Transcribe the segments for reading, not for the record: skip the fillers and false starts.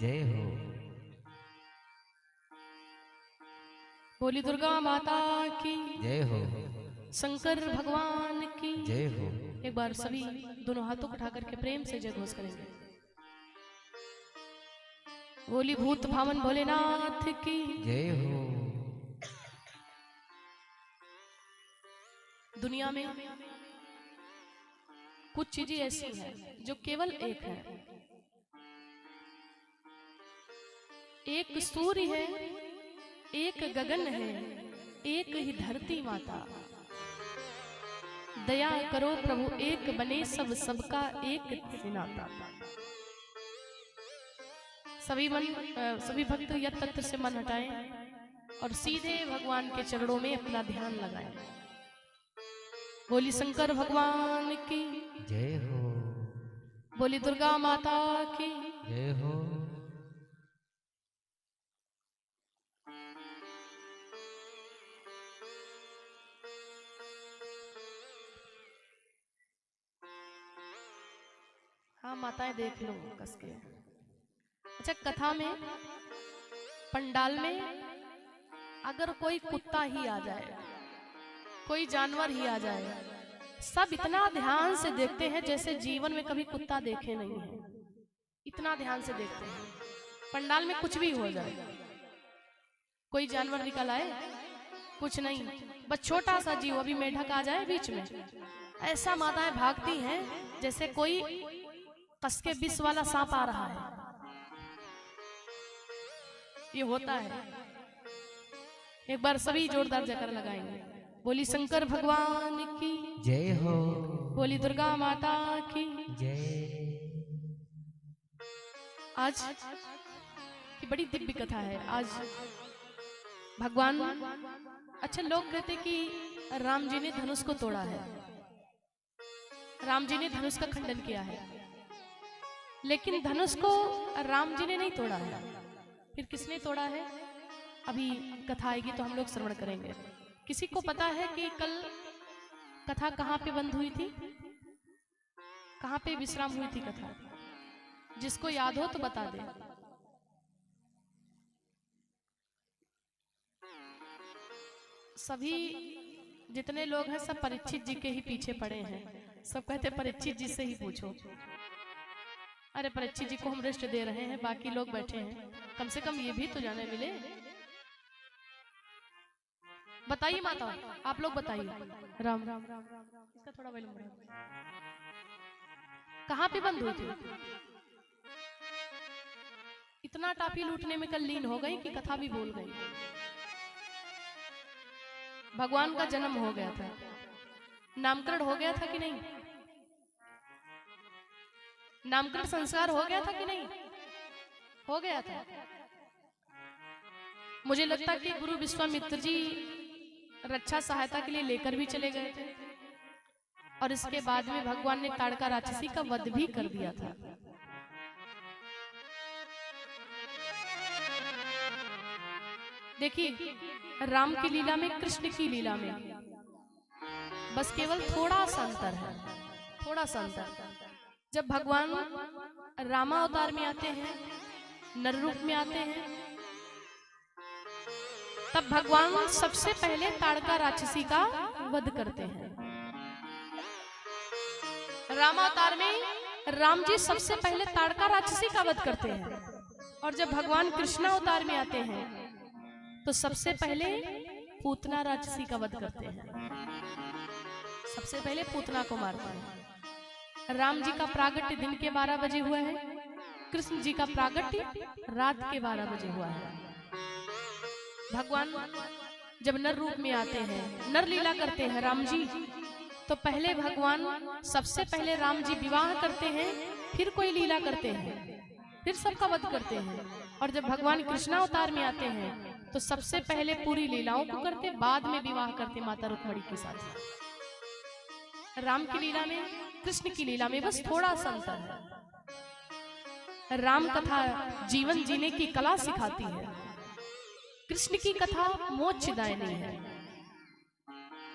जय हो। बोली दुर्गा माता की जय हो। शंकर भगवान की जय हो। एक बार सभी दोनों हाथों को उठा करके प्रेम से जय घोष करेंगे। बोली भूत भावन भोलेनाथ की जय हो। दुनिया में कुछ चीजें ऐसी हैं जो केवल एक है। एक सूर्य है, एक गगन है, एक ही धरती माता। दया करो प्रभु एक बने सब, सबका एक नाता। सभी भक्त यत तत्व से मन हटाएं और सीधे भगवान के चरणों में अपना ध्यान लगाएं। बोली शंकर भगवान की जय हो। बोली दुर्गा माता की जय हो। हाँ माताएं देख लो कस के। अच्छा, कथा में पंडाल में अगर कोई कुत्ता ही आ जाए, कोई जानवर ही आ जाए, सब इतना ध्यान से देखते हैं जैसे जीवन में कभी कुत्ता देखे नहीं है। इतना ध्यान से देखते हैं। पंडाल में कुछ भी हो जाए, कोई जानवर निकल आए, कुछ नहीं, बस छोटा सा जीव, अभी मेढक आ जाए बीच में, ऐसा माताएं भागती हैं जैसे कोई कस के विष वाला सांप आ रहा है। ये होता है। एक बार सभी जोरदार जयकार लगाएंगे। बोली शंकर भगवान की जय हो। बोली दुर्गा माता की जय। आज की बड़ी दिव्य कथा है। आज भगवान, अच्छा लोग कहते कि राम जी ने धनुष को तोड़ा है, राम जी ने धनुष का खंडन किया है, लेकिन धनुष को राम जी ने नहीं तोड़ा है। फिर किसने तोड़ा है? अभी कथा आएगी तो हम लोग श्रवण करेंगे। किसी को पता है कि कल कथा कहाँ पे बंद हुई थी, कहाँ पे विश्राम हुई थी कथा? जिसको याद हो तो बता दे। सभी जितने लोग हैं सब परीक्षित जी के ही पीछे पड़े हैं। सब कहते परीक्षित जी से ही पूछो। अरे परीक्षित जी को हम रेस्ट दे रहे हैं, बाकी लोग बैठे हैं, कम से कम ये भी तो जाने मिले। बताइए माता, आप लोग बताइए। राम राम इसका थोड़ा विलंब है। कहाँ पे बंद हुई थी? इतना टापी लूटने में कल लीन हो गई कि कथा भी भूल गई। भगवान का जन्म हो गया था, नामकरण हो गया था कि नहीं? नामकरण संस्कार हो गया था कि नहीं? हो गया था। मुझे लगता कि गुरु विश्वामित्र जी रक्षा सहायता के लिए लेकर भी चले गए थे, और इसके बाद में भगवान ने ताड़का राक्षसी का वध भी कर दिया था। देखिए, राम की लीला में, कृष्ण की लीला में बस केवल थोड़ा सा अंतर है, थोड़ा सा अंतर। जब भगवान रामावतार में आते हैं, नर रूप में आते हैं, तब भगवान सबसे पहले ताड़का राक्षसी का वध करते हैं। रामावतार में राम जी सबसे पहले ताड़का राक्षसी का वध करते हैं, और जब भगवान कृष्णावतार में आते हैं तो सबसे पहले पूतना राक्षसी का वध करते हैं। सबसे पहले पूतना को मारते हैं। राम जी का प्रागट्य दिन के 12 बजे हुआ है, कृष्ण जी का प्रागट्य रात के 12 बजे हुआ है। भगवान जब नर रूप में आते हैं, नर लीला करते हैं राम जी, तो पहले भगवान सबसे पहले राम जी विवाह करते हैं, फिर कोई लीला करते हैं, फिर सबका वध करते हैं। और जब भगवान कृष्णावतार में आते हैं तो सबसे पहले पूरी लीलाओं को करते, बाद में विवाह करते माता रुक्मिणी के साथ। राम की लीला में, कृष्ण की लीला में बस थोड़ा सा अंतर है। राम कथा जीवन जीने की कला सिखाती है, कृष्ण की कथा मोक्षदायिनी है,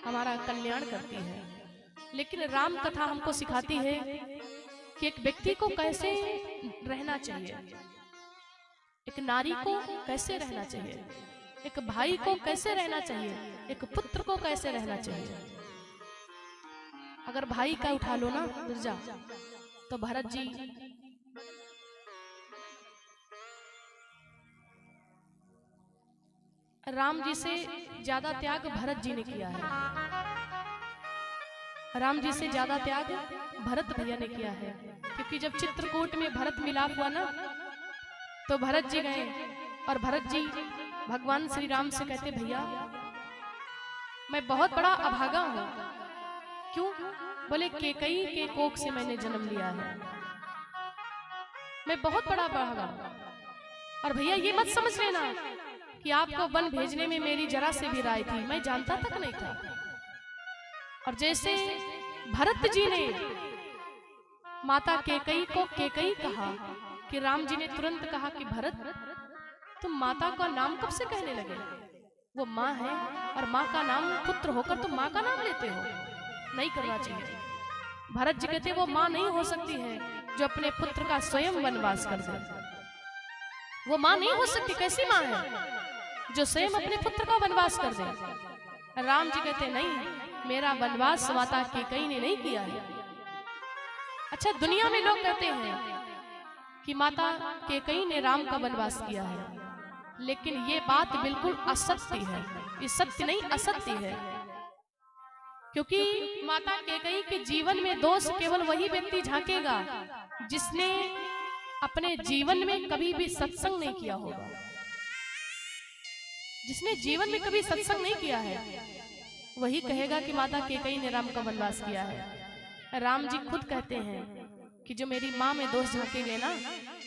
हमारा कल्याण करती है। लेकिन राम कथा हमको सिखाती है कि एक व्यक्ति को कैसे रहना चाहिए, एक नारी को कैसे रहना चाहिए, एक भाई को कैसे रहना चाहिए, एक पुत्र को कैसे रहना चाहिए। अगर भाई का उठा लो ना बिरजा, तो भरत जी राम जी से ज्यादा त्याग भरत जी ने किया है। राम जी से ज्यादा त्याग भरत भैया ने किया है, क्योंकि जब चित्रकूट में भरत मिलाप हुआ ना, तो भरत जी गए और भरत जी भगवान श्री राम से कहते, भैया मैं बहुत बड़ा अभागा हूं। क्यों? बोले केकई के कोख से मैंने जन्म लिया है, मैं बहुत बड़ा अभागा हूं। और भैया ये मत समझ लेना कि आपको वन भेजने में मेरी जरा से भी राय थी, मैं जानता तक नहीं था। और जैसे भरत जी ने माता केकई को केकई कहा कि राम जी ने तुरंत कहा कि भरत तुम माता का नाम कब से कहने लगे? वो माँ है और माँ का नाम पुत्र होकर तुम माँ का नाम लेते हो, नहीं करना चाहिए। भरत जी कहते वो माँ नहीं हो सकती है जो अपने पुत्र का स्वयं वनवास कर दे। वो माँ नहीं हो सकती, कैसी माँ है जो स्वयं अपने पुत्र का वनवास कर दे? राम जी कहते नहीं, मेरा वनवास माता केकई ने नहीं किया है। अच्छा, दुनिया में लोग कहते हैं कि माता केकई ने राम का वनवास किया है, लेकिन ये बात बिल्कुल असत्य है। ये सत्य नहीं, असत्य है। क्योंकि माता केकई के जीवन में दोष केवल वही व्यक्ति झांकेगा जिसने अपने जीवन में कभी भी सत्संग नहीं किया होगा। जिसने जीवन में कभी सत्संग नहीं किया है वही कहेगा कि माता केकई ने राम का वनवास किया है। राम जी खुद कहते हैं कि जो मेरी माँ में दोष झांकेंगे ना,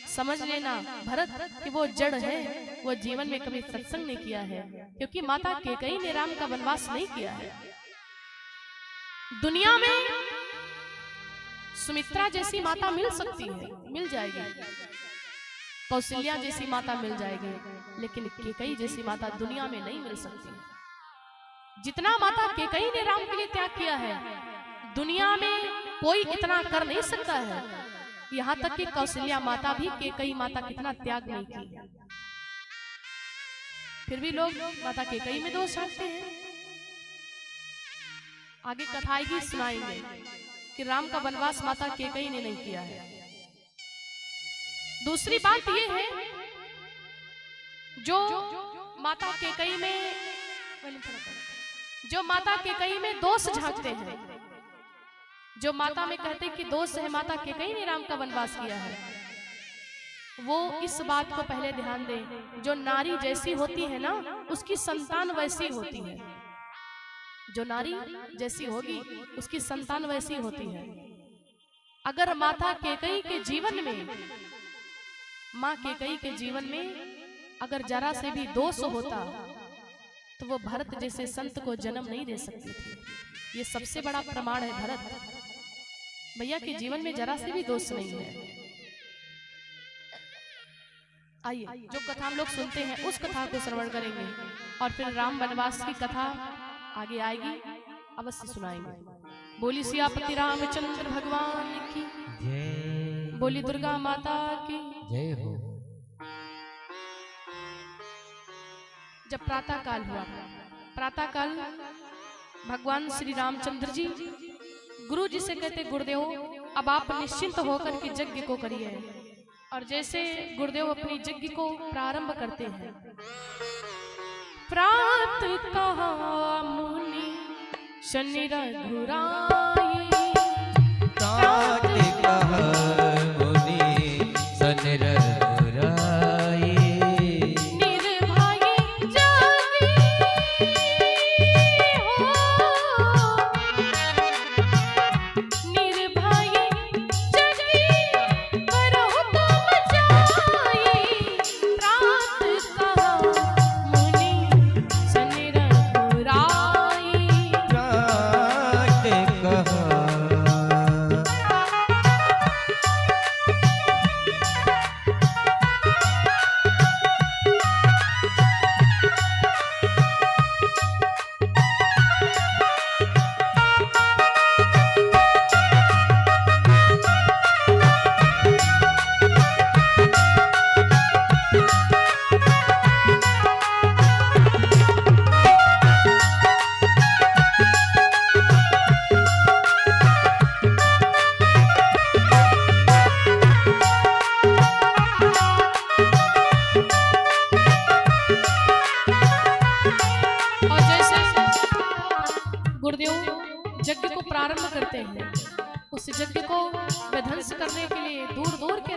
समझ लेना भरत कि वो जड़ है, वो जीवन में कभी सत्संग नहीं किया है, क्योंकि माता केकई ने राम का वनवास नहीं किया है। दुनिया में सुमित्रा जैसी माता मिल सकती है, मिल जाएगी, कौशल्या जैसी माता मिल जाएगी, लेकिन केकई जैसी माता दुनिया में नहीं मिल सकती। जितना माता केकई ने राम के लिए त्याग किया है, दुनिया में कोई इतना कर नहीं सकता है। यहाँ तक कि कौशल्या माता भी केकई माता कितना त्याग नहीं की, फिर भी लोग माता केकई में दोष झांकते हैं। आगे कथा आएगी, सुनाएंगे कि राम का वनवास माता केकई ने नहीं किया है। दूसरी बात यह है, जो माता केकई में दोष झांकते हैं, जो माता में कहते कि दोष है माता केकई ने राम का वनवास किया है, वो इस बात को पहले ध्यान दें, जो नारी जैसी होती है ना, उसकी संतान वैसी होती है। जो नारी जैसी होगी उसकी संतान वैसी होती है। अगर माता केकई के जीवन में, माँ केकई के जीवन में अगर जरा से भी दोष होता तो वो भरत जैसे संत को जन्म नहीं दे सकती थी। ये सबसे बड़ा प्रमाण है। भरत भैया के जीवन में जरा से भी दोष नहीं है। आइए, जो कथा हम लोग सुनते हैं उस कथा को श्रवण करेंगे और फिर राम वनवास की कथा आगे आएगी, अवश्य सुनाएंगे। बोली सियापति रामचंद्र भगवान की जय, बोली दुर्गा माता की जय हो। जब प्रातः काल हुआ, प्रातः काल भगवान श्री रामचंद्र जी गुरु जी से कहते, गुरुदेव अब आप निश्चिंत होकर के यज्ञ को करिए। और जैसे गुरुदेव अपनी यज्ञ को प्रारंभ करते हैं, प्रात कहा मुनि शनि रघुराई, प्रात कहा मुनि शनि रघुराई, निर्भय जागी हो, निर्भय जागी करहु तुम जाई, प्रात कहा मुनि शनि रघुराई। प्रात कहा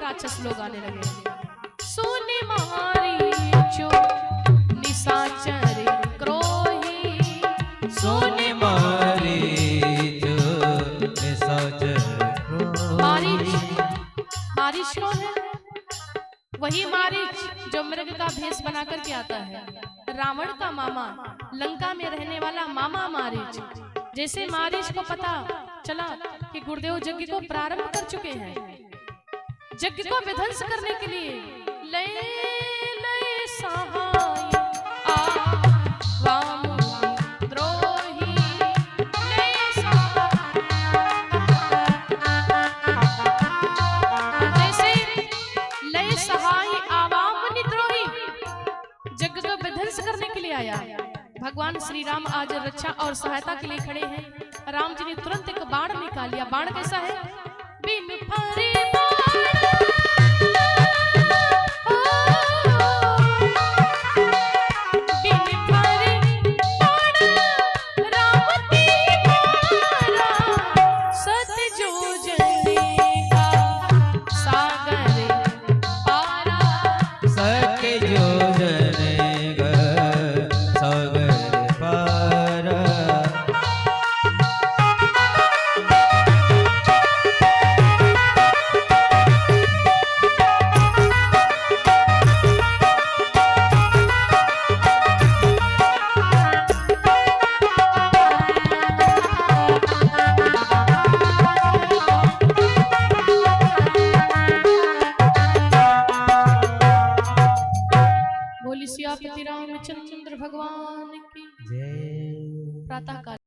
राक्षस लोग आने लगे। सोने मारीचो निशाचर क्रोही, सोने मारीच निशाचर क्रोही। मारीच कौन है? वही मारीच जो मृग का भेष बना करके आता है, रावण का मामा, लंका में रहने वाला मामा मारीच। जैसे मारीच को पता चला कि गुरुदेव यज्ञ को प्रारंभ कर चुके हैं, यज्ञ को विध्वंस करने के लिए लय लय सहाय आवाम द्रोही, लय सहाय। जैसे लय सहाय आवाम द्रोही यज्ञ को विध्वंस करने के लिए आया, भगवान श्री राम आज रक्षा और सहायता के लिए खड़े हैं। राम जी ने तुरंत एक बाण निकाल लिया। बाण कैसा है? बिन फारे रामचंद्र भगवान की जय। प्रातः काल